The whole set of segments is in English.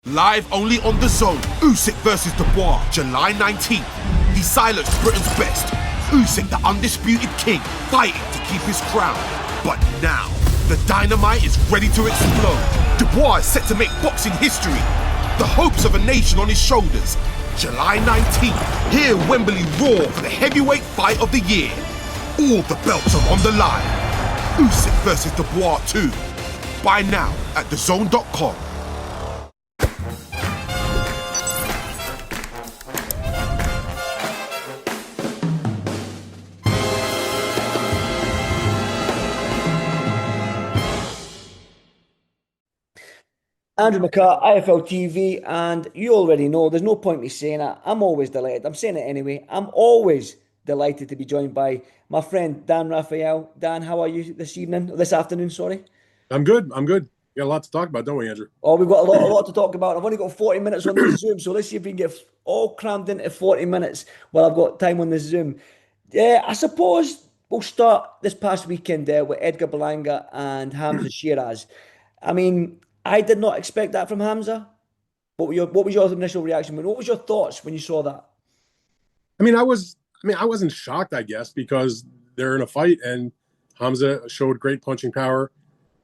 Live only on The Zone. Usyk versus Dubois, July 19th. He silenced Britain's best. Usyk, the undisputed king, fighting to keep his crown. But now, the dynamite is ready to explode. Dubois is set to make boxing history. The hopes of a nation on his shoulders. July 19th, here Wembley roar for the heavyweight fight of the year. All the belts are on the line. Usyk versus Dubois II. Buy now at thezone.com. Andrew McCart, iFLTV, and you already know, there's no point me saying it. I'm always delighted. I'm saying it anyway. I'm always delighted to be joined by my friend Dan Rafael. Dan, how are you this afternoon, sorry? I'm good. We got a lot to talk about, don't we, Andrew? Oh, we've got a lot to talk about. I've only got 40 minutes on this Zoom, so let's see if we can get all crammed into 40 minutes while I've got time on this Zoom. Yeah, I suppose we'll start this past weekend with Edgar Berlanga and Hamzah Sheeraz. I mean, I did not expect that from Hamzah. What was your initial reaction? What was your thoughts when you saw that? I wasn't shocked, I guess, because they're in a fight and Hamzah showed great punching power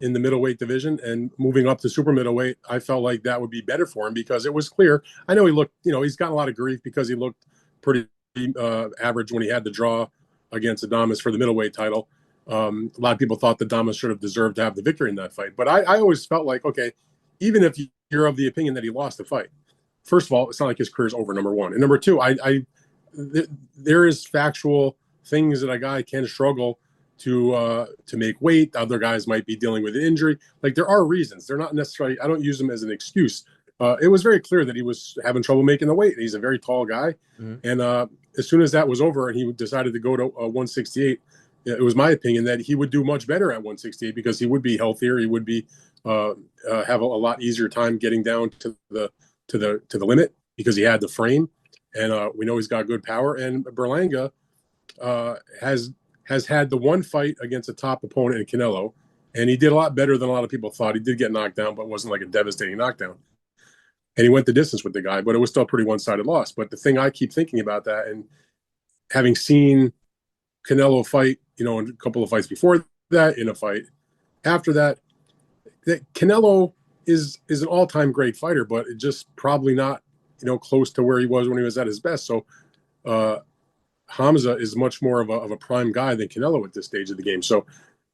in the middleweight division, and moving up to super middleweight, I felt like that would be better for him because it was clear. I know he looked, he's gotten a lot of grief because he looked pretty average when he had the draw against Adames for the middleweight title. A lot of people thought that Adames should have deserved to have the victory in that fight. But I always felt like, okay, even if you're of the opinion that he lost the fight, first of all, it's not like his career's over, number one. And number two, there is factual things that a guy can struggle to make weight. Other guys might be dealing with an injury. Like, there are reasons. They're not necessarily, I don't use them as an excuse. It was very clear that he was having trouble making the weight. He's a very tall guy. Mm-hmm. And as soon as that was over and he decided to go to 168, it was my opinion that he would do much better at 168 because he would be healthier. He would be have a lot easier time getting down to the limit because he had the frame, and we know he's got good power. And Berlanga has had the one fight against a top opponent in CANELO, and he did a lot better than a lot of people thought. He did get knocked down, but it wasn't like a devastating knockdown. And he went the distance with the guy, but it was still a pretty one-sided loss. But the thing I keep thinking about that, and having seen CANELO fight, in a couple of fights before that, in a fight after that, that CANELO is an all-time great fighter, but it just probably not, close to where he was when he was at his best. So Hamzah is much more of a prime guy than CANELO at this stage of the game. So,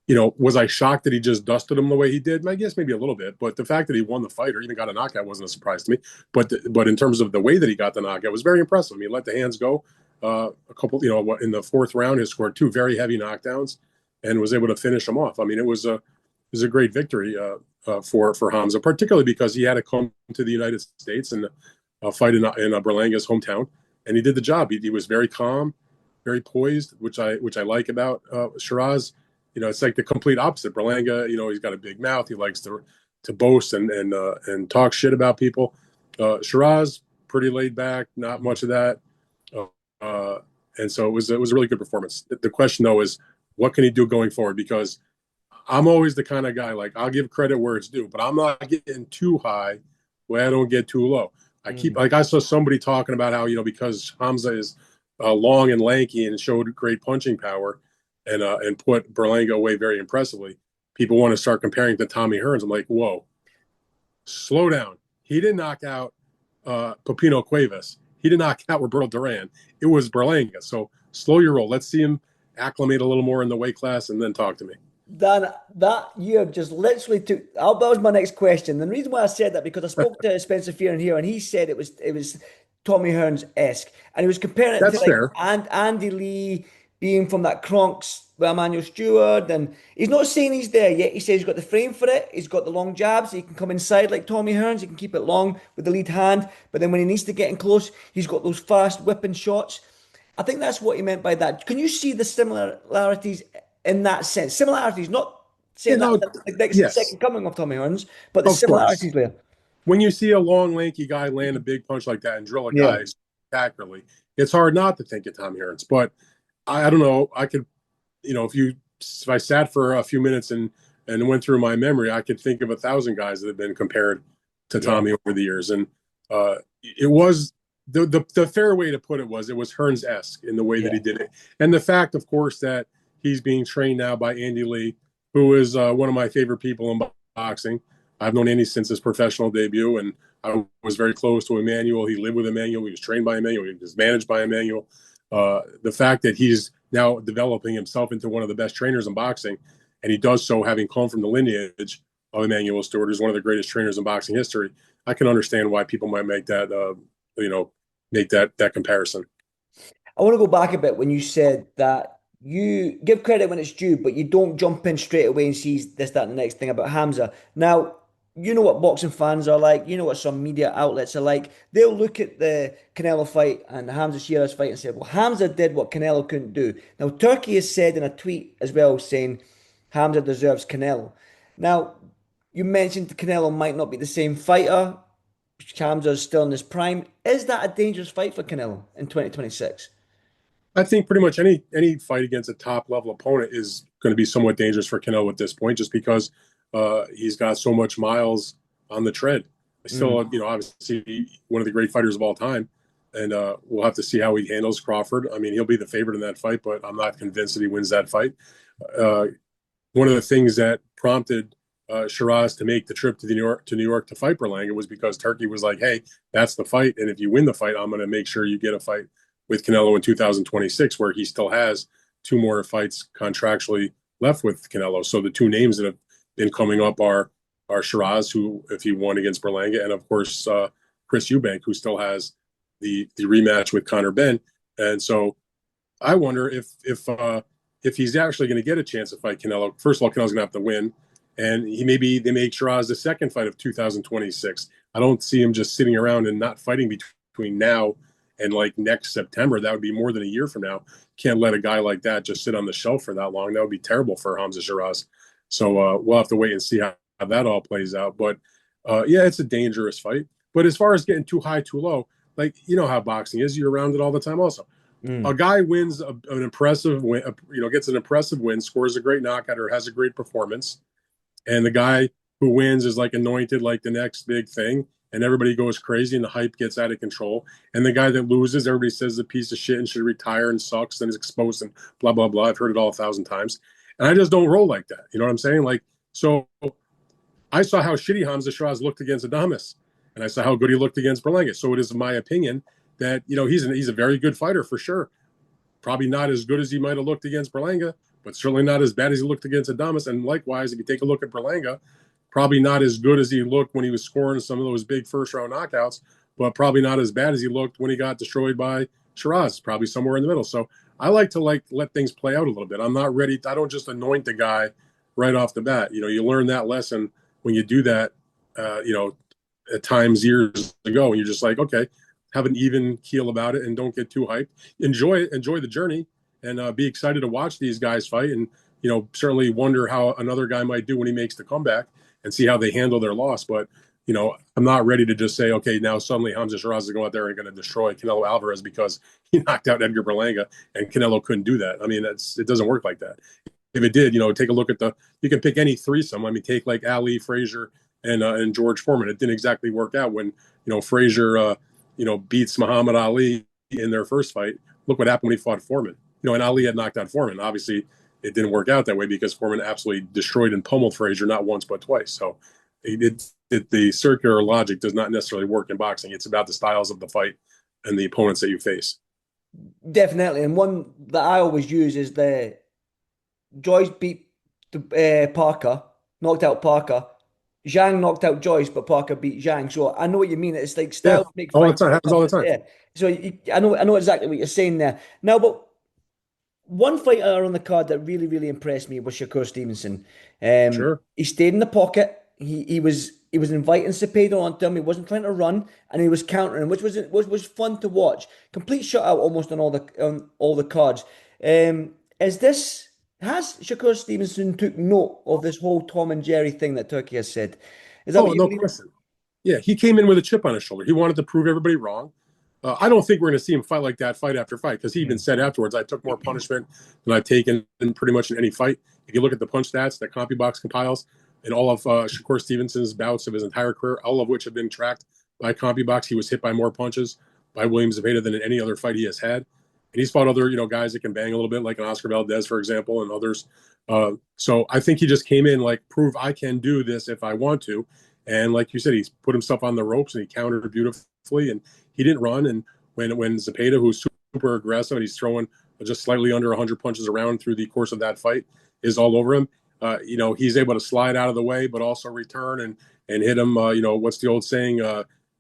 was I shocked that he just dusted him the way he did? I guess maybe a little bit, but the fact that he won the fight or even got a knockout wasn't a surprise to me. But in terms of the way that he got the knockout, it was very impressive. I mean, he let the hands go. A couple, in the fourth round, he scored two very heavy knockdowns and was able to finish them off. I mean, it was a great victory for Hamzah, particularly because he had to come to the United States and fight in Berlanga's hometown, and he did the job. He was very calm, very poised, which I like about Sheeraz. It's like the complete opposite. Berlanga, he's got a big mouth. He likes to boast and talk shit about people. Sheeraz, pretty laid back, not much of that. And so it was a really good performance. The question, though, is what can he do going forward? Because I'm always the kind of guy, like, I'll give credit where it's due, but I'm not getting too high where I don't get too low. I saw somebody talking about how, because Hamzah is long and lanky and showed great punching power and put Berlanga away very impressively, people want to start comparing to Tommy Hearns. I'm like, whoa, slow down. He didn't knock out Pepino Cuevas. He did knock out Roberto Duran. It was Berlanga. So slow your roll. Let's see him acclimate a little more in the weight class and then talk to me. Dan, that you have just literally took. That was my next question. And the reason why I said that, because I spoke to Spencer Fearon here, and he said it was Tommy Hearns-esque, and he was comparing it to Andy Lee being from that Kronks with Emmanuel Stewart, and he's not saying he's there yet. He says he's got the frame for it. He's got the long jabs. He can come inside like Tommy Hearns. He can keep it long with the lead hand, but then when he needs to get in close, he's got those fast whipping shots. I think that's what he meant by that. Can you see the similarities in that sense? Similarities, not saying the second coming of Tommy Hearns, but the similarities there. When you see a long, lanky guy land a big punch like that and drill a guy spectacularly, it's hard not to think of Tommy Hearns. But I don't know. I could, if I sat for a few minutes and went through my memory, I could think of 1,000 guys that have been compared to Tommy over the years. And it was the fair way to put it was Hearns-esque in the way that he did it. And the fact, of course, that he's being trained now by Andy Lee, who is one of my favorite people in boxing. I've known Andy since his professional debut, and I was very close to Emmanuel. He lived with Emmanuel. He was trained by Emmanuel. He was managed by Emmanuel. The fact that he's now developing himself into one of the best trainers in boxing, and he does so having come from the lineage of Emmanuel Stewart, who's one of the greatest trainers in boxing history, I can understand why people might make that, make that comparison. I want to go back a bit when you said that you give credit when it's due, but you don't jump in straight away and see this, that, and the next thing about Hamzah. Now, you know what boxing fans are like. You know what some media outlets are like. They'll look at the Canelo fight and the Hamzah Sheeraz fight and say, well, Hamzah did what Canelo couldn't do. Now, Turkey has said in a tweet as well saying Hamzah deserves Canelo. Now, you mentioned Canelo might not be the same fighter. Hamzah is still in his prime. Is that a dangerous fight for Canelo in 2026? I think pretty much any fight against a top level opponent is going to be somewhat dangerous for Canelo at this point, just because he's got so much miles on the tread. Still, obviously one of the great fighters of all time, and we'll have to see how he handles Crawford. I mean, he'll be the favorite in that fight, but I'm not convinced that he wins that fight. One of the things that prompted Sheeraz to make the trip to New York to fight Berlanga was because Turkey was like, "Hey, that's the fight, and if you win the fight, I'm going to make sure you get a fight with Canelo in 2026, where he still has 2 more fights contractually left with Canelo." So the 2 names that have been coming up are Sheeraz, who, if he won against Berlanga, and of course Chris Eubank, who still has the rematch with Conor Benn. And so I wonder if he's actually going to get a chance to fight Canelo. First of all, Canelo's going to have to win, and they make Sheeraz the second fight of 2026. I don't see him just sitting around and not fighting between now and like next September. That would be more than a year from now. Can't let a guy like that just sit on the shelf for that long. That would be terrible for Hamzah Sheeraz. So we'll have to wait and see how that all plays out. But it's a dangerous fight. But as far as getting too high, too low, like, you know how boxing is, you're around it all the time also. A guy wins an impressive win, gets an impressive win, scores a great knockout or has a great performance. And the guy who wins is like anointed like the next big thing. And everybody goes crazy and the hype gets out of control. And the guy that loses, everybody says is a piece of shit and should retire and sucks and is exposed and blah, blah, blah. I've heard it all 1,000 times. And I just don't roll like that. You know what I'm saying? Like, so I saw how shitty Hamzah Sheeraz looked against Adames, and I saw how good he looked against Berlanga. So it is my opinion that, he's a very good fighter for sure. Probably not as good as he might have looked against Berlanga, but certainly not as bad as he looked against Adames. And likewise, if you take a look at Berlanga, probably not as good as he looked when he was scoring some of those big first-round knockouts, but probably not as bad as he looked when he got destroyed by Sheeraz, probably somewhere in the middle. So I like to let things play out a little bit. I'm not ready. I don't just anoint the guy right off the bat. You learn that lesson when you do that, at times years ago, and you're just like, okay, have an even keel about it and don't get too hyped. Enjoy the journey, and be excited to watch these guys fight, and certainly wonder how another guy might do when he makes the comeback and see how they handle their loss. But I'm not ready to just say, okay, now suddenly Hamzah Sheeraz is going out there and going to destroy Canelo Alvarez because he knocked out Edgar Berlanga and Canelo couldn't do that. I mean, it doesn't work like that. If it did, take a look at you can pick any threesome. I mean, take like Ali, Frazier, and George Foreman. It didn't exactly work out when, Frazier, beats Muhammad Ali in their first fight. Look what happened when he fought Foreman. And Ali had knocked out Foreman. Obviously, it didn't work out that way because Foreman absolutely destroyed and pummeled Frazier not once but twice. So the circular logic does not necessarily work in boxing. It's about the styles of the fight and the opponents that you face. Definitely. And one that I always use is the Joyce beat Parker, knocked out Parker. Zhang knocked out Joyce, but Parker beat Zhang. So I know what you mean. It's like styles make fights. All the time. Happens all the time. Yeah. So I know exactly what you're saying there. Now, but one fighter on the card that really, really impressed me was Shakur Stevenson. Sure. He stayed in the pocket. He was inviting Cepeda onto him. He wasn't trying to run, and he was countering, which was fun to watch. Complete shutout almost on all the cards. Has Shakur Stevenson took note of this whole Tom and Jerry thing that Turkey has said? Is that no question. Yeah, he came in with a chip on his shoulder. He wanted to prove everybody wrong. I don't think we're going to see him fight like that fight after fight, because he even said afterwards, I took more punishment than I've taken in pretty much in any fight. If you look at the punch stats that CompuBox compiles, in all of Shakur Stevenson's bouts of his entire career, all of which have been tracked by CompuBox. He was hit by more punches by William Zepeda than in any other fight he has had. And he's fought other, guys that can bang a little bit, like an Oscar Valdez, for example, and others. So I think he just came in like, prove I can do this if I want to. And like you said, he's put himself on the ropes and he countered beautifully. And he didn't run. And when Zepeda, who's super aggressive and he's throwing just slightly under 100 punches around through the course of that fight, is all over him. He's able to slide out of the way, but also return and hit him. What's the old saying?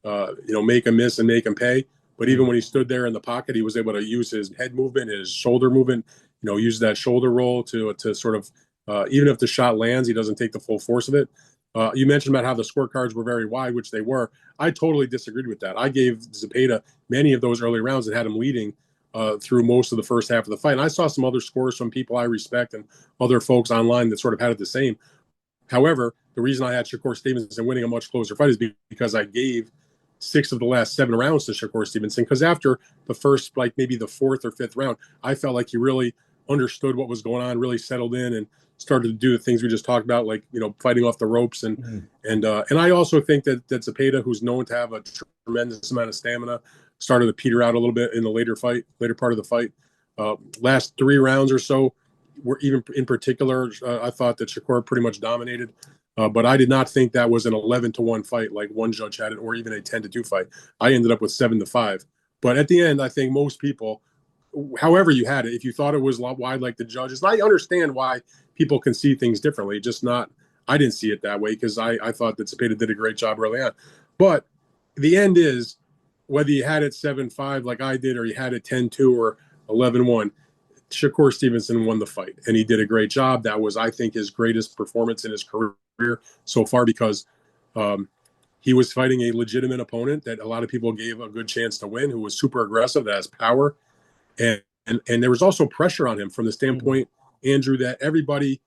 Make him miss and make him pay. But even when he stood there in the pocket, he was able to use his head movement, his shoulder movement, use that shoulder roll to sort of, even if the shot lands, he doesn't take the full force of it. You mentioned about how the scorecards were very wide, which they were. I totally disagreed with that. I gave Zepeda many of those early rounds and had him leading through most of the first half of the fight. And I saw some other scores from people I respect and other folks online that sort of had it the same. However, the reason I had Shakur Stevenson winning a much closer fight is because I gave 6 of the last 7 rounds to Shakur Stevenson, because after the first, like maybe the 4th or 5th round, I felt like he really understood what was going on, really settled in and started to do the things we just talked about, like, fighting off the ropes. And I also think that Zepeda, who's known to have a tremendous amount of stamina, started to peter out a little bit in the later part of the fight. Last 3 rounds or so were, even in particular, I thought that Shakur pretty much dominated. But I did not think that was an 11-1 fight like one judge had it, or even a 10-2 fight. I ended up with 7-5. But at the end, I think most people, however you had it, if you thought it was a lot wide like the judges, I understand why people can see things differently. Just not, I didn't see it that way, because I thought that Zepeda did a great job early on. But the end is, whether you had it 7-5 like I did, or you had it 10-2 or 11-1, Shakur Stevenson won the fight, and he did a great job. That was, I think, his greatest performance in his career so far, because he was fighting a legitimate opponent that a lot of people gave a good chance to win, who was super aggressive, that has power, and there was also pressure on him from the standpoint, Andrew, that everybody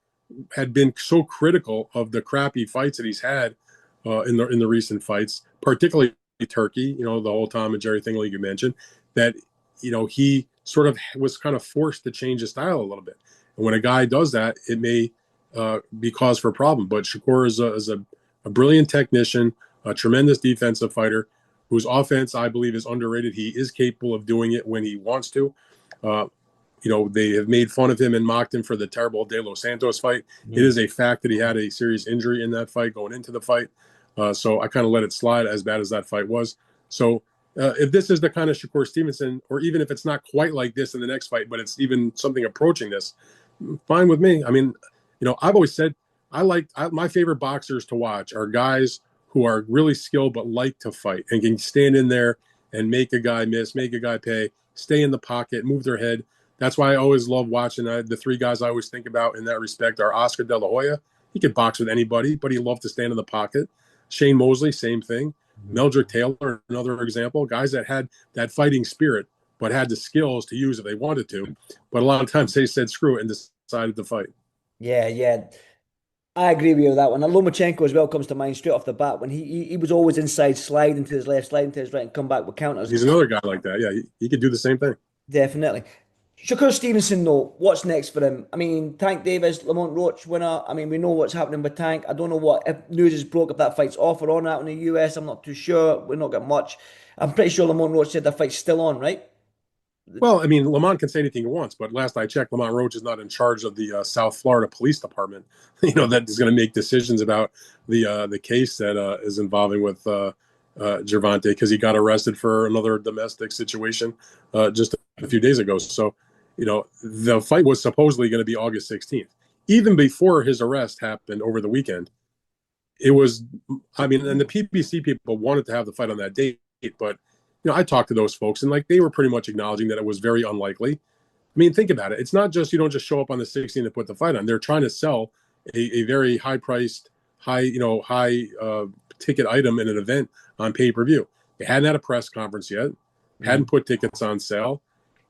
had been so critical of the crappy fights that he's had in the recent fights, particularly Turkey, the whole Tom and Jerry thing like you mentioned, that he sort of was kind of forced to change his style a little bit. And when a guy does that, it may be cause for a problem. But Shakur is a brilliant technician, a tremendous defensive fighter, whose offense, I believe, is underrated. He is capable of doing it when he wants to. They have made fun of him and mocked him for the terrible De Los Santos fight. It is a fact that he had a serious injury in that fight going into the fight. So I kind of let it slide, as bad as that fight was. So if this is the kind of Shakur Stevenson, or even if it's not quite like this in the next fight, but it's even something approaching this, fine with me. I mean, I've always said my favorite boxers to watch are guys who are really skilled but like to fight and can stand in there and make a guy miss, make a guy pay, stay in the pocket, move their head. That's why I always love watching. The 3 guys I always think about in that respect are Oscar De La Hoya. He could box with anybody, but he loved to stand in the pocket. Shane Mosley, same thing. Meldrick Taylor, another example. Guys that had that fighting spirit, but had the skills to use if they wanted to. But a lot of times they said screw it and decided to fight. Yeah. I agree with you with that one. And Lomachenko as well comes to mind straight off the bat, when he was always inside, sliding to his left, sliding to his right, and come back with counters. He's another guy like that. Yeah, he could do the same thing. Definitely. Shakur Stevenson, though, what's next for him? I mean, Tank Davis, Lamont Roach winner. I mean, we know what's happening with Tank. I don't know if news is broke, if that fight's off or on out in the US. I'm not too sure. We've not got much. I'm pretty sure Lamont Roach said the fight's still on, right? Well, I mean, Lamont can say anything he wants, but last I checked, Lamont Roach is not in charge of the South Florida Police Department. That is going to make decisions about the case that is involving with Gervonta, because he got arrested for another domestic situation just a few days ago. So, the fight was supposedly going to be August 16th. Even before his arrest happened over the weekend, it was, and the PBC people wanted to have the fight on that date, but I talked to those folks, and they were pretty much acknowledging that it was very unlikely. I mean, think about it. It's not just, you don't just show up on the 16th and put the fight on. They're trying to sell a very high-priced, high ticket item in an event on pay-per-view. They hadn't had a press conference yet, hadn't put tickets on sale,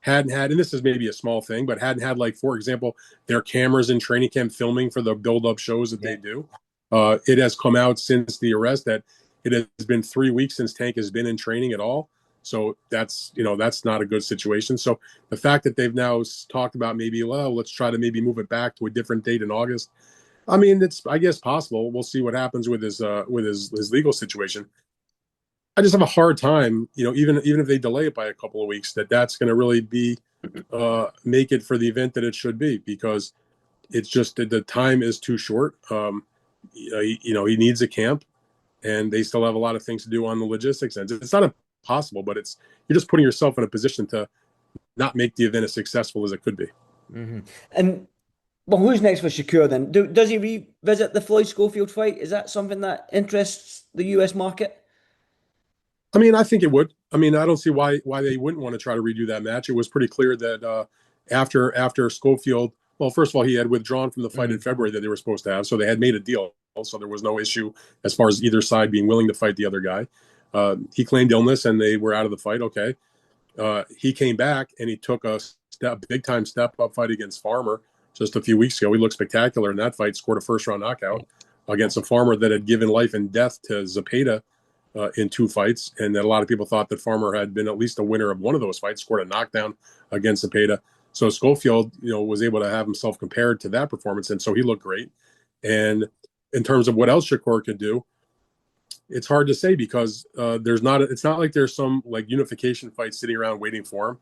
hadn't had, and this is maybe a small thing, but hadn't had, for example, their cameras in training camp filming for the build-up shows that they do. It has come out since the arrest that it has been 3 weeks since Tank has been in training at all. So that's not a good situation. So the fact that they've now talked about maybe, let's try to maybe move it back to a different date in August. I mean, it's, I guess, possible. We'll see what happens with his legal situation. I just have a hard time, even if they delay it by a couple of weeks, that's going to really be make it for the event that it should be, because it's just that the time is too short. He needs a camp, and they still have a lot of things to do on the logistics end. It's not impossible, but you're just putting yourself in a position to not make the event as successful as it could be. Mm-hmm. And well, who's next for Shakur then? Does he revisit the Floyd Schofield fight? Is that something that interests the US market? I mean, I think it would. I mean, I don't see why they wouldn't want to try to redo that match. It was pretty clear that after Schofield, well, first of all, he had withdrawn from the fight in February that they were supposed to have, so they had made a deal. So there was no issue as far as either side being willing to fight the other guy. He claimed illness, and they were out of the fight. Okay, he came back and he took a big time step up fight against Farmer just a few weeks ago. He looked spectacular in that fight. Scored a first round knockout against a Farmer that had given life and death to Zepeda in 2 fights, and that a lot of people thought that Farmer had been at least a winner of one of those fights. Scored a knockdown against Zepeda. So Schofield, was able to have himself compared to that performance, and so he looked great. And in terms of what else Shakur could do, it's hard to say, because it's not like there's some like unification fight sitting around waiting for him.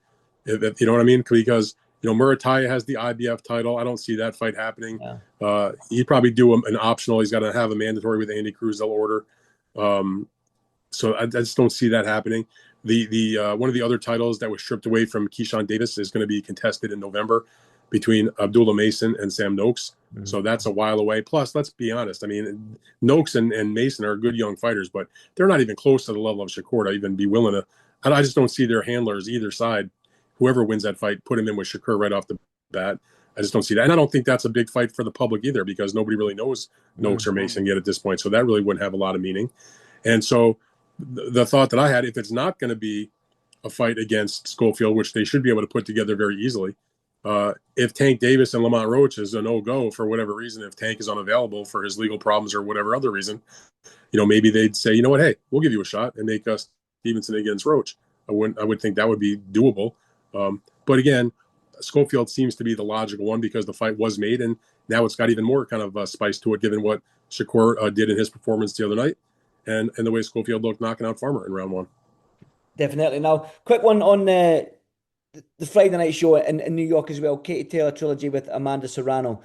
If you know what I mean? Because Murataya has the IBF title. I don't see that fight happening. Yeah. He'd probably do an optional. He's got to have a mandatory with Andy Cruz. They'll order. So I just don't see that happening. The one of the other titles that was stripped away from Keyshawn Davis is going to be contested in November between Abdullah Mason and Sam Noakes. Mm-hmm. So that's a while away. Plus, let's be honest. I mean, Noakes and Mason are good young fighters, but they're not even close to the level of Shakur to even be willing to. I just don't see their handlers either side. Whoever wins that fight, put him in with Shakur right off the bat. I just don't see that. And I don't think that's a big fight for the public either, because nobody really knows Noakes or Mason yet at this point. So that really wouldn't have a lot of meaning. And so the thought that I had, if it's not going to be a fight against Schofield, which they should be able to put together very easily, if Tank Davis and Lamont Roach is a no-go for whatever reason, if Tank is unavailable for his legal problems or whatever other reason, maybe they'd say, you know what, hey, we'll give you a shot and make us Stevenson against Roach. I would think that would be doable. But again, Schofield seems to be the logical one, because the fight was made, and now it's got even more kind of spice to it, given what Shakur did in his performance the other night, and the way Schofield looked knocking out Farmer in round 1. Definitely. Now, quick one on the Friday night show in New York as well. Katy Taylor trilogy with Amanda Serrano.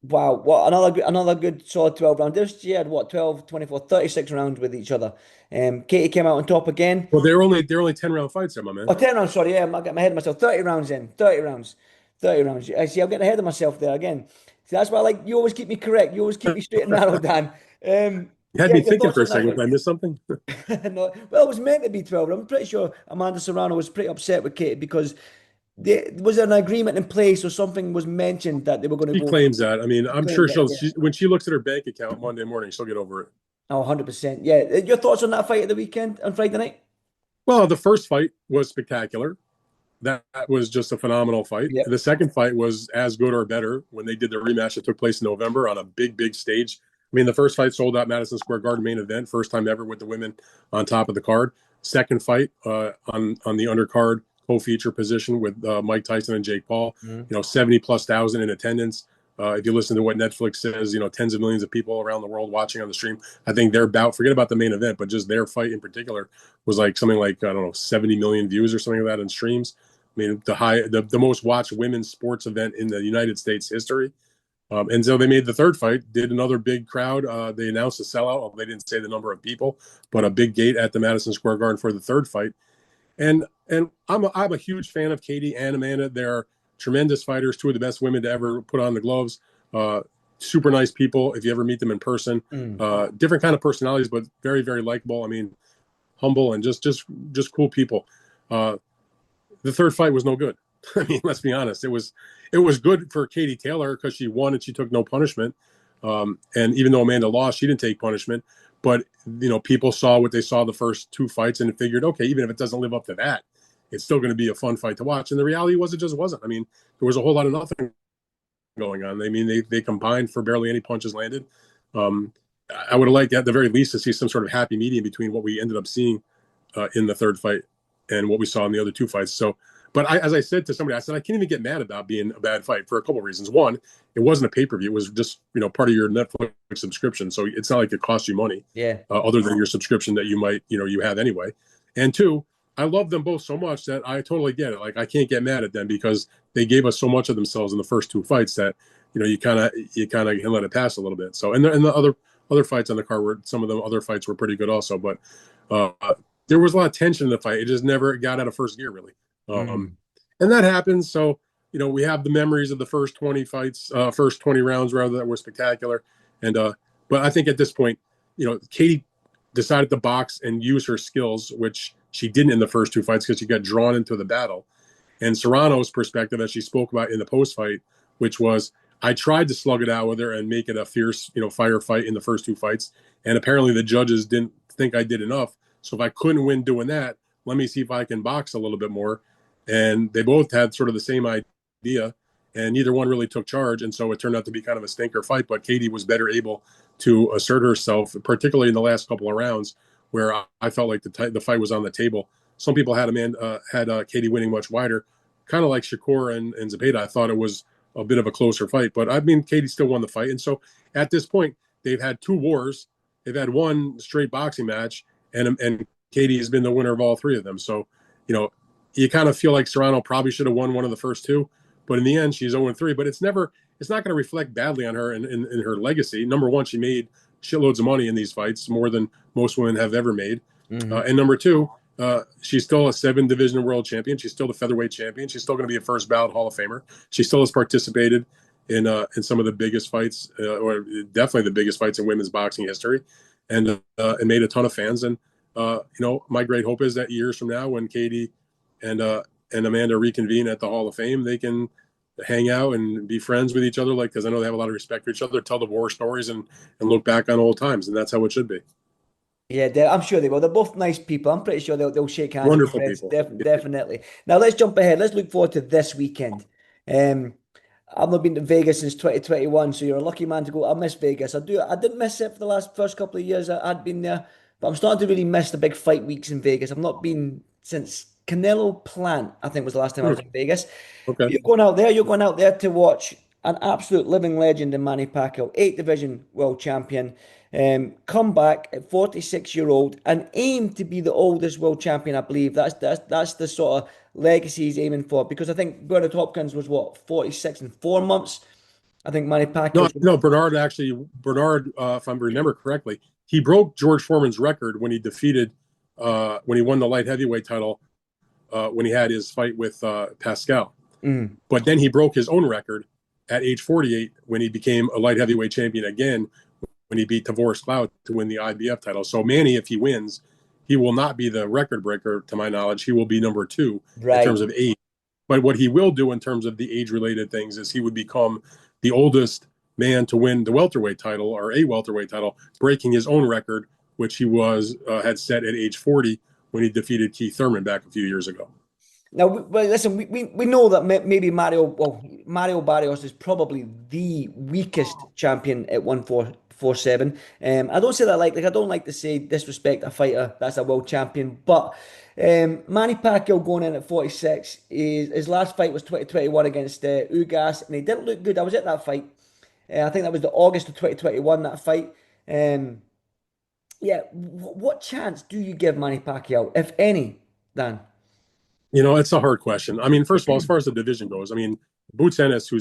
Wow, what another good solid 12 rounds. She had 12, 24, 36 rounds with each other. Katy came out on top again. Well, they're only 10-round fights there, my man. Oh, 10 rounds, sorry, yeah, I got my head of myself. 30 rounds in. 30 rounds. I see, I'm getting ahead of myself there again. See, that's why I like, you always keep me correct. You always keep me straight and narrow, Dan. You had me thinking for a second. Did I miss something? No, well, it was meant to be 12. I'm pretty sure Amanda Serrano was pretty upset with Katy, because was there an agreement in place, or something was mentioned that they were going to go? She claims that. I mean, I'm sure when she looks at her bank account Monday morning, she'll get over it. Oh, 100%. Yeah. Your thoughts on that fight of the weekend on Friday night? Well, the first fight was spectacular. That was just a phenomenal fight. Yep. The second fight was as good or better when they did the rematch that took place in November on a big, big stage. I mean, the first fight sold out Madison Square Garden main event, first time ever with the women on top of the card. Second fight on the undercard co-feature position with Mike Tyson and Jake Paul. 70,000+ in attendance. If you listen to what Netflix says, tens of millions of people around the world watching on the stream. I think forget about the main event, but just their fight in particular was like something like, I don't know, 70 million views or something like that in streams. I mean, the most watched women's sports event in the United States history. And so they made the third fight, did another big crowd. They announced a sellout. Well, they didn't say the number of people, but a big gate at the Madison Square Garden for the third fight. And I'm a huge fan of Katy and Amanda. They're tremendous fighters, 2 of the best women to ever put on the gloves. Super nice people if you ever meet them in person. Different kind of personalities, but very, very likable. I mean, humble and just cool people. The third fight was no good. I mean, let's be honest. It was good for Katy Taylor because she won and she took no punishment. And even though Amanda lost, she didn't take punishment. But people saw what they saw the first 2 fights and figured, okay, even if it doesn't live up to that, it's still going to be a fun fight to watch. And the reality was, it just wasn't. I mean, there was a whole lot of nothing going on. I mean, they combined for barely any punches landed. I would have liked, at the very least, to see some sort of happy medium between what we ended up seeing in the third fight and what we saw in the other 2 fights. So, But as I said to somebody, I said, I can't even get mad about being a bad fight for a couple of reasons. One, it wasn't a pay-per-view. It was just, part of your Netflix subscription. So it's not like it cost you money, other than your subscription that you might, you have anyway. And two, I love them both so much that I totally get it. Like, I can't get mad at them because they gave us so much of themselves in the first two fights that, you kind of let it pass a little bit. So, and the other fights on the card were, some of the other fights were pretty good also, but there was a lot of tension in the fight. It just never got out of first gear, really. And that happens. So, we have the memories of the first 20 fights, first 20 rounds, rather, that were spectacular. And, but I think at this point, Katy decided to box and use her skills, which she didn't in the first two fights because she got drawn into the battle. And Serrano's perspective, as she spoke about in the post fight, which was, I tried to slug it out with her and make it a fierce, fire fight in the first two fights. And apparently the judges didn't think I did enough. So if I couldn't win doing that, let me see if I can box a little bit more. And they both had sort of the same idea, and neither one really took charge. And so it turned out to be kind of a stinker fight, but Katy was better able to assert herself, particularly in the last couple of rounds, where I felt like the fight was on the table. Some people had Katy winning much wider, kind of like Shakur and Zepeda. I thought it was a bit of a closer fight, but I mean, Katy still won the fight. And so at this point, they've had two wars. They've had one straight boxing match, and Katy has been the winner of all three of them. So, you kind of feel like Serrano probably should have won one of the first two, but in the end, she's 0-3. But it's not going to reflect badly on her in her legacy. Number one, she made shitloads of money in these fights, more than most women have ever made. And number two, she's still a 7-division world champion. She's still the featherweight champion. She's still going to be a first ballot Hall of Famer. She still has participated in some of the biggest fights, or definitely the biggest fights in women's boxing history, and made a ton of fans. And my great hope is that years from now, when Katy and Amanda reconvene at the Hall of Fame, they can hang out and be friends with each other, because I know they have a lot of respect for each other, tell the war stories, and look back on old times, and that's how it should be. Yeah, I'm sure they will. They're both nice people. I'm pretty sure they'll shake hands. Wonderful people. Definitely. Now let's jump ahead. Let's look forward to this weekend. I've not been to Vegas since 2021, so you're a lucky man to go. I miss Vegas. I didn't miss it for the first couple of years I'd been there, but I'm starting to really miss the big fight weeks in Vegas. I've not been since CANELO Plant, I think, was the last time I was in Vegas. Okay. You're going out there to watch an absolute living legend in Manny Pacquiao, 8th-division world champion, come back at 46-year-old and aim to be the oldest world champion, I believe. That's the sort of legacy he's aiming for, because I think Bernard Hopkins was, 46 in 4 months. I think Manny Pacquiao... No, Bernard, if I remember correctly, he broke George Foreman's record when he when he won the light heavyweight title, when he had his fight with Pascal. But then he broke his own record at age 48 when he became a light heavyweight champion again, when he beat Tavoris Cloud to win the IBF title. So Manny, if he wins, he will not be the record breaker, to my knowledge. He will be number 2 in terms of age. But what he will do in terms of the age-related things is he would become the oldest man to win the welterweight title, or a welterweight title, breaking his own record, which he had set at age 40 when he defeated Keith Thurman back a few years ago. Now, well, listen, we know that maybe Mario Barrios is probably the weakest champion at 147. I don't say that like I don't like to say disrespect a fighter that's a world champion, but Manny Pacquiao going in at 46, his last fight was 2021 against Ugas, and he didn't look good. I was at that fight. I think that was the August of 2021, that fight. What chance do you give Manny Pacquiao, if any, Dan? It's a hard question. I mean, first of all, as far as the division goes, I mean, Boots Ennis, who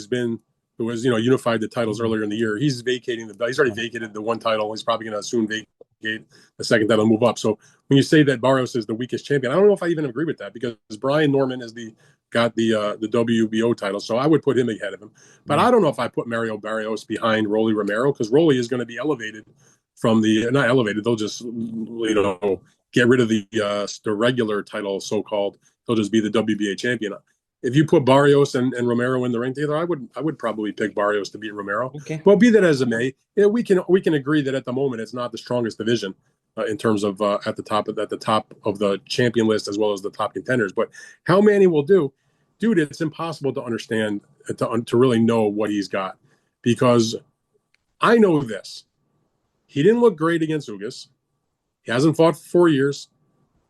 unified the titles earlier in the year, he's already vacated the one title. He's probably going to soon vacate the second title and move up. So when you say that Barrios is the weakest champion, I don't know if I even agree with that, because Brian Norman got the WBO title, so I would put him ahead of him. But I don't know if I put Mario Barrios behind Rolly Romero, because Rolly is going to be elevated from not elevated. They'll just get rid of the regular title, so-called. He'll just be the WBA champion. If you put Barrios and Romero in the ring together, I would probably pick Barrios to beat Romero. Okay. But be that as it may, we can agree that at the moment it's not the strongest division in terms of at the top of the champion list, as well as the top contenders. But how Manny will do, dude, it's impossible to understand, to really know what he's got, because I know this: he didn't look great against Ugas. He hasn't fought for 4 years.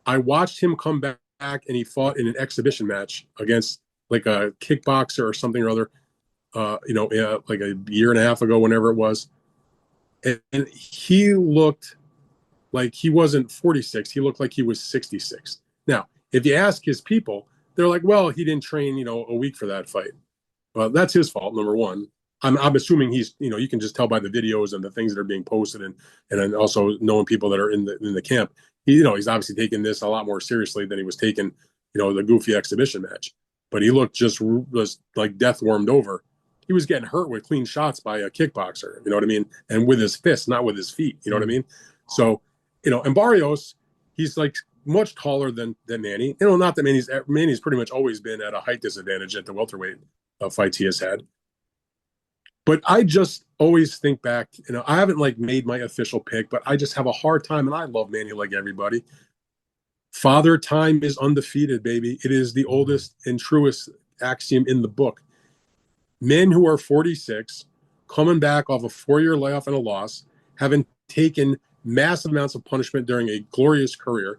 I watched him come back and he fought in an exhibition match against like a kickboxer or something or other, like a year and a half ago, whenever it was. And he looked like he wasn't 46. He looked like he was 66. Now, if you ask his people, they're like, well, he didn't train, a week for that fight. Well, that's his fault, number one. I'm assuming he's, you can just tell by the videos and the things that are being posted and then also knowing people that are in the camp. He's obviously taking this a lot more seriously than he was taking, the goofy exhibition match. But he looked just like death warmed over. He was getting hurt with clean shots by a kickboxer, you know what I mean? And with his fists, not with his feet, you know what I mean? So, and Barrios, he's like much taller than Manny. Not that Manny's pretty much always been at a height disadvantage at the welterweight fights he has had. But I just always think back, I haven't like made my official pick, but I just have a hard time, and I love Manny like everybody. Father Time is undefeated, baby. It is the oldest and truest axiom in the book. Men who are 46, coming back off a 4-year layoff and a loss, having taken massive amounts of punishment during a glorious career,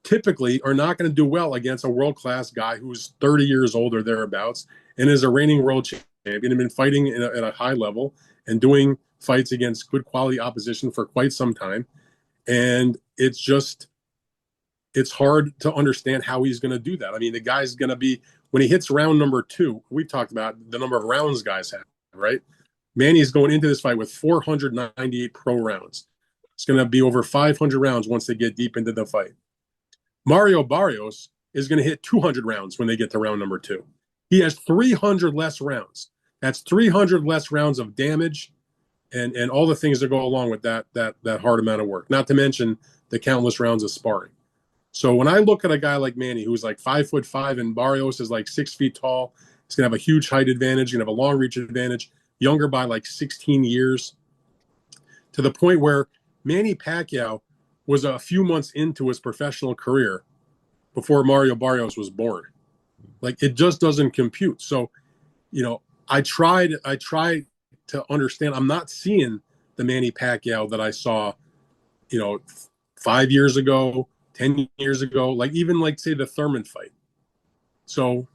typically are not going to do well against a world-class guy who's 30 years old or thereabouts and is a reigning world champion and been fighting at a high level and doing fights against good quality opposition for quite some time. And it's hard to understand how he's going to do that. I mean, the guy's going to be, when he hits round number 2, we talked about the number of rounds guys have, right? Manny's going into this fight with 498 pro rounds. It's going to be over 500 rounds once they get deep into the fight. Mario Barrios is going to hit 200 rounds when they get to round number 2. He has 300 less rounds. That's 300 less rounds of damage and all the things that go along with that hard amount of work, not to mention the countless rounds of sparring. So when I look at a guy like Manny, who's like 5'5", and Barrios is like 6 feet tall, he's going to have a huge height advantage, going to have a long reach advantage, younger by like 16 years, to the point where Manny Pacquiao was a few months into his professional career before Mario Barrios was born. Like, it just doesn't compute. So, I tried to understand. I'm not seeing the Manny Pacquiao that I saw, 5 years ago, 10 years ago, like even like say the Thurman fight. So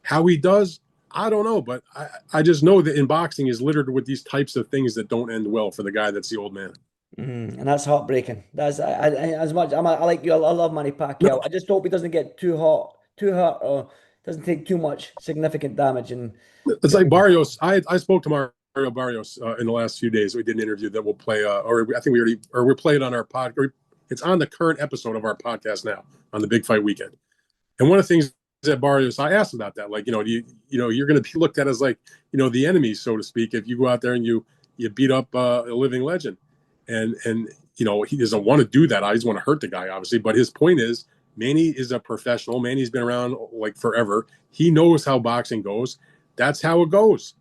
how he does, I don't know, but I just know that in boxing is littered with these types of things that don't end well for the guy that's the old man. And that's heartbreaking. That's as much. I like you. I love Manny Pacquiao. I just hope he doesn't get too hot, or doesn't take too much significant damage. And it's like Barrios. I spoke to Mario Barrios in the last few days. We did an interview that we'll play, or I think we play it on our pod. It's on the current episode of our podcast now on the Big Fight Weekend. And one of the things that Barrios, I asked about that, like, you're going to be looked at as like, the enemy, so to speak, if you go out there and you beat up a living legend. And he doesn't want to do that. I just want to hurt the guy, obviously. But his point is, Manny is a professional. Manny's been around like forever. He knows how boxing goes. That's how it goes.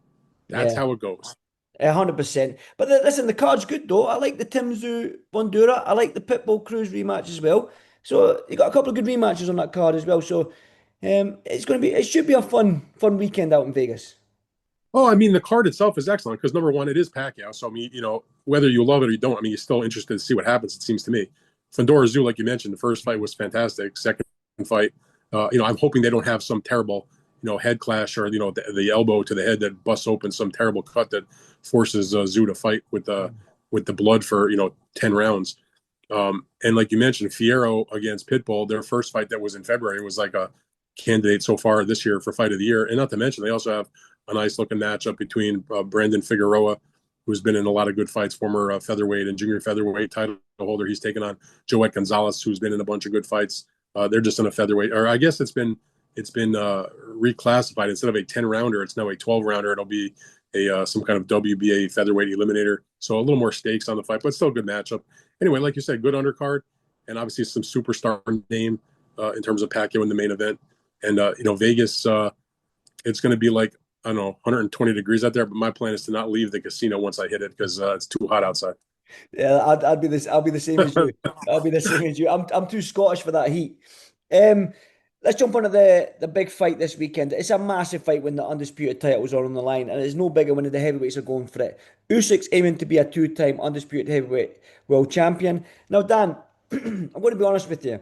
That's how it goes. 100%. But listen, the card's good though. I like the Tim Tszyu Bondura. I like the Pitbull Cruz rematch as well. So you got a couple of good rematches on that card as well. So it should be a fun weekend out in Vegas. Oh, I mean, the card itself is excellent because, number one, it is Pacquiao. So, I mean, whether you love it or you don't, I mean, you're still interested to see what happens, it seems to me. Fandora Tszyu, like you mentioned, the first fight was fantastic. Second fight, I'm hoping they don't have some terrible, head clash or, the elbow to the head that busts open some terrible cut that forces Tszyu to fight with the blood for, 10 rounds. And like you mentioned, Fierro against Pitbull, their first fight that was in February was like a candidate so far this year for fight of the year. And not to mention, they also have a nice looking matchup between Brandon Figueroa, who's been in a lot of good fights, former featherweight and junior featherweight title holder. He's taken on Joet Gonzalez, who's been in a bunch of good fights. They're just in a featherweight, or I guess it's been reclassified. Instead of a 10-rounder, it's now a 12-rounder. It'll be some kind of WBA featherweight eliminator. So a little more stakes on the fight, but still a good matchup. Anyway, like you said, good undercard, and obviously some superstar name in terms of Pacquiao in the main event. And Vegas, it's going to be like, I don't know, 120 degrees out there, but my plan is to not leave the casino once I hit it because it's too hot outside. Yeah, I'll be the same as you. I'll be the same as you. I'm too Scottish for that heat. Let's jump onto the big fight this weekend. It's a massive fight when the undisputed titles are on the line, and it's no bigger when the heavyweights are going for it. Usyk's aiming to be a 2-time undisputed heavyweight world champion. Now, Dan, I'm going to be honest with you.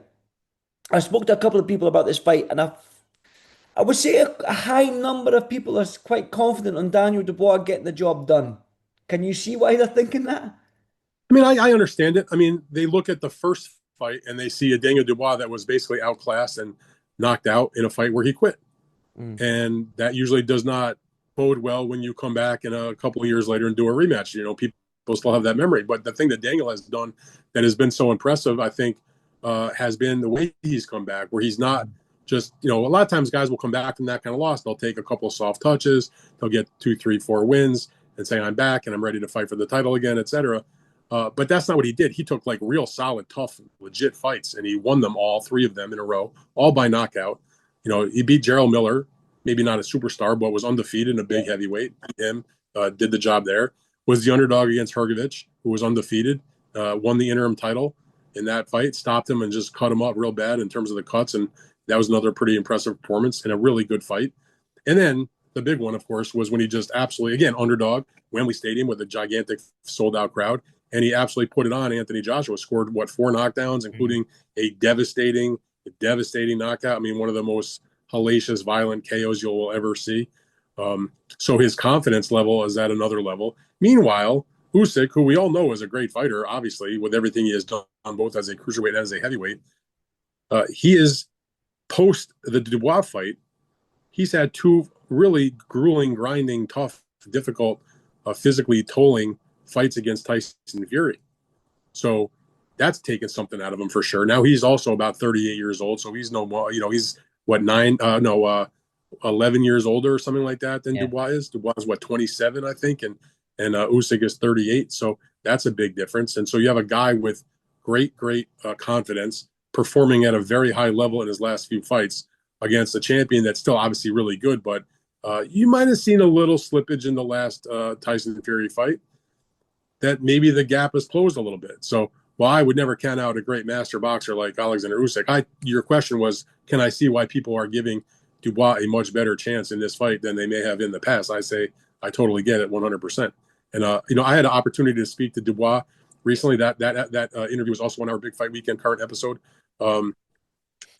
I spoke to a couple of people about this fight, and I would say a high number of people are quite confident on Daniel Dubois getting the job done. Can you see why they're thinking that? I mean, I understand it. I mean, they look at the first fight and they see a Daniel Dubois that was basically outclassed and knocked out in a fight where he quit. And that usually does not bode well when you come back in a couple of years later and do a rematch. You know, people still have that memory. But the thing that Daniel has done that has been so impressive, I think, has been the way he's come back, where he's not just, you know, a lot of times guys will come back from that kind of loss. They'll take a couple of soft touches. They'll get 2, 3, 4 wins and say, I'm back and I'm ready to fight for the title again, etc. But that's not what he did. He took like real solid, tough, legit fights, and he won them all, 3 of them in a row, all by knockout. You know, he beat Gerald Miller, maybe not a superstar, but was undefeated in a big heavyweight. Beat him, did the job there. Was the underdog against Hrgovic, who was undefeated, won the interim title in that fight, stopped him and just cut him up real bad in terms of the cuts. And that was another pretty impressive performance and a really good fight. And then the big one, of course, was when he just absolutely, again, underdog, Wembley Stadium with a gigantic sold-out crowd. And he absolutely put it on. Anthony Joshua scored, 4 knockdowns, including a devastating knockout. I mean, one of the most hellacious, violent KOs you'll ever see. So his confidence level is at another level. Meanwhile, Usyk, who we all know is a great fighter, obviously, with everything he has done both as a cruiserweight and as a heavyweight, he is, post the Dubois fight, he's had 2 really grueling, grinding, tough, difficult, physically tolling fights against Tyson Fury. So that's taken something out of him for sure. Now he's also about 38 years old, so he's no more, you know, he's 11 years older or something like that than Dubois is. Dubois is 27, I think, and Usyk is 38. So that's a big difference. And so you have a guy with great confidence performing at a very high level in his last few fights against a champion that's still obviously really good, but you might have seen a little slippage in the last Tyson Fury fight, that maybe the gap is closed a little bit. So while I would never count out a great master boxer like Alexander Usyk, your question was, can I see why people are giving Dubois a much better chance in this fight than they may have in the past? I say I totally get it 100%. And, you know, I had an opportunity to speak to Dubois recently. That interview was also on our Big Fight Weekend current episode. And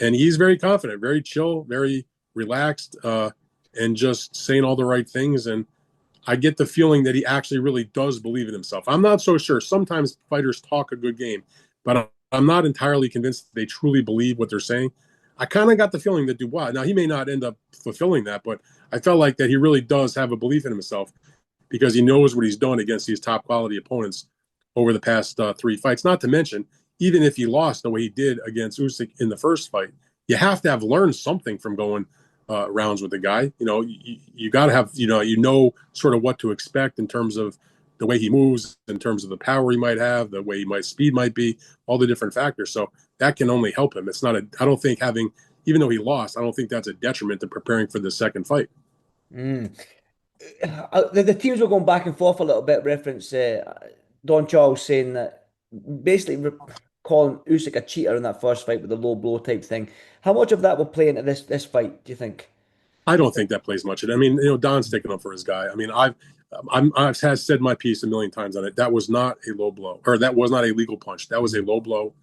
he's very confident, very chill, very relaxed, and just saying all the right things. And I get the feeling that he actually really does believe in himself. I'm not so sure. Sometimes fighters talk a good game, but I'm not entirely convinced they truly believe what they're saying. I kind of got the feeling that Dubois, now he may not end up fulfilling that, but I felt like that he really does have a belief in himself because he knows what he's done against these top quality opponents over the past 3 fights. Not to mention, even if he lost the way he did against Usyk in the first fight, you have to have learned something from going rounds with the guy. You know, you got to have, you know, sort of what to expect in terms of the way he moves, in terms of the power he might have, the way speed might be, all the different factors. So that can only help him. It's not I don't think having, even though he lost, I don't think that's a detriment to preparing for the second fight. The teams were going back and forth a little bit. Reference Don Charles saying that basically calling Usyk a cheater in that first fight with the low blow type thing. How much of that will play into this fight, do you think? I don't think that plays much. I mean, you know, Don's sticking up for his guy. I mean, I've said my piece a million times on it. That was not a low blow, or that was not a legal punch. That was a low blow,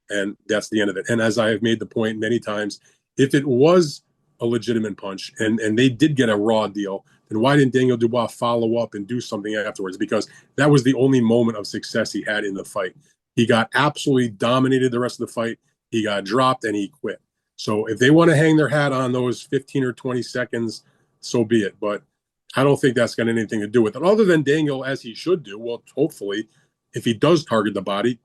and that's the end of it. And as I have made the point many times, if it was a legitimate punch and they did get a raw deal, then why didn't Daniel Dubois follow up and do something afterwards? Because that was the only moment of success he had in the fight. He got absolutely dominated the rest of the fight. He got dropped and he quit. So if they want to hang their hat on those 15 or 20 seconds, so be it. But I don't think that's got anything to do with it. Other than Daniel, as he should do, well, hopefully, if he does target the body,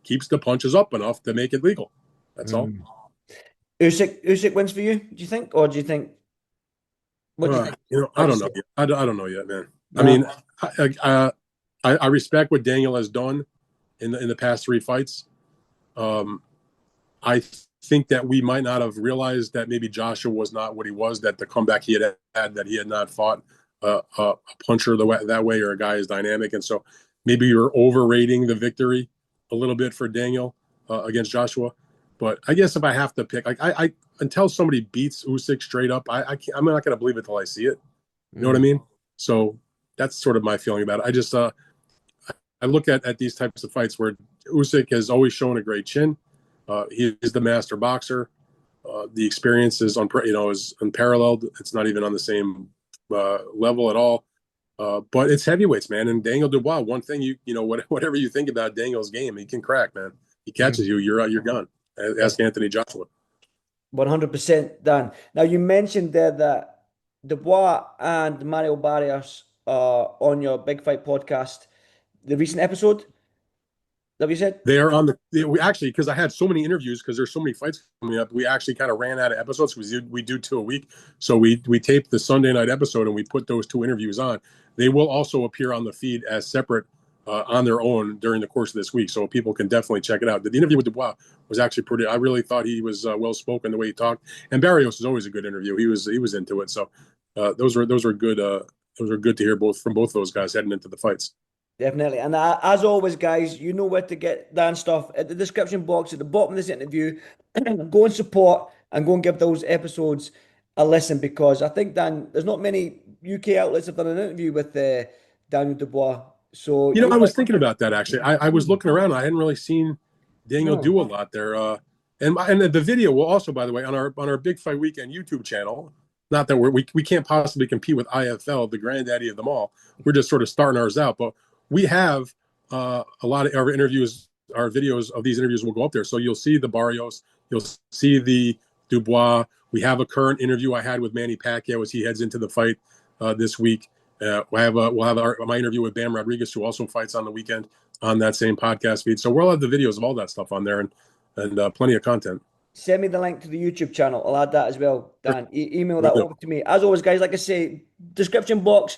keeps the punches up enough to make it legal. That's all. Usyk wins for you, do you think? Or do you think... What do you think? You know, I don't know yet. I don't know yet, man. No. I mean, I respect what Daniel has done in the past 3 fights. I think that we might not have realized that maybe Joshua was not what he was, that the comeback he had, that he had not fought a puncher that way, or a guy as dynamic. And so maybe you're overrating the victory a little bit for Daniel against Joshua. But I guess if I have to pick, like I until somebody beats Usyk straight up, I'm not going to believe it till I see it. You know what I mean? So that's sort of my feeling about it. I just I look at these types of fights where Usyk has always shown a great chin. He is the master boxer. The experience is is unparalleled. It's not even on the same level at all. But it's heavyweights, man. And Daniel Dubois, one thing whatever you think about Daniel's game, he can crack, man. He catches you, you're gone. Ask Anthony Joshua. 100%, Dan. Now, you mentioned there that Dubois and Mario Barrios are on your Big Fight podcast, the recent episode that you said? They are on we actually, because I had so many interviews, because there's so many fights coming up, we actually kind of ran out of episodes. We do 2 a week. So we taped the Sunday night episode and we put those 2 interviews on. They will also appear on the feed as separate on their own during the course of this week. So people can definitely check it out. The interview with Dubois was actually I really thought he was well-spoken the way he talked. And Barrios is always a good interview. He was into it. So those were good. Those were good to hear from both those guys heading into the fights. Definitely. And as always, guys, you know where to get Dan stuff at the description box at the bottom of this interview. Go and support and go and give those episodes a listen, because I think, Dan, there's not many UK outlets have done an interview with Daniel Dubois. So I was thinking about that, actually. I was looking around. I hadn't really seen Daniel do a lot there. And the video will also, by the way, on our Big Fight Weekend YouTube channel. Not that we can't possibly compete with IFL, the granddaddy of them all. We're just sort of starting ours out, but we have a lot of our interviews, our videos of these interviews will go up there. So you'll see the Barrios, you'll see the Dubois. We have a current interview I had with Manny Pacquiao as he heads into the fight this week. We'll have my interview with Bam Rodriguez, who also fights on the weekend, on that same podcast feed. So we'll have the videos of all that stuff on there and plenty of content. Send me the link to the YouTube channel. I'll add that as well, Dan. Email that over to me. As always, guys, like I say, description box.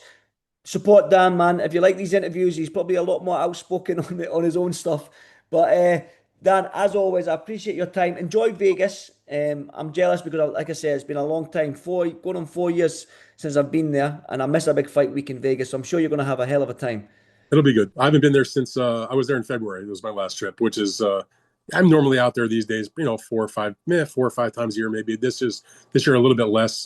Support Dan, man. If you like these interviews, he's probably a lot more outspoken on his own stuff. But Dan, as always, I appreciate your time. Enjoy Vegas. I'm jealous because, like I said, it's been a long time, going on 4 years since I've been there, and I miss a big fight week in Vegas. So I'm sure you're going to have a hell of a time. It'll be good. I haven't been there since I was there in February. It was my last trip, which is I'm normally out there these days, 4 or 5 times a year maybe. This year a little bit less.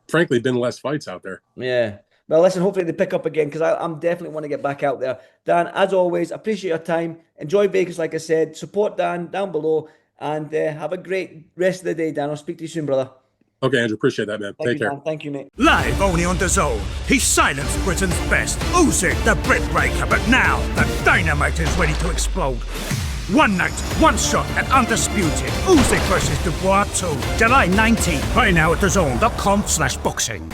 Frankly, been less fights out there. Yeah. Well, listen, hopefully they pick up again, because I'm definitely want to get back out there. Dan, as always, appreciate your time. Enjoy Vegas, like I said. Support Dan down below, and have a great rest of the day, Dan. I'll speak to you soon, brother. Okay, Andrew. Appreciate that, man. Take care. Dan. Thank you, mate. Live only on DAZN. He silenced Britain's best. Usyk, the Brit breaker. But now, the dynamite is ready to explode. One night, one shot at Undisputed. Usyk versus Dubois II. July 19th. Right now at DAZN.com/boxing.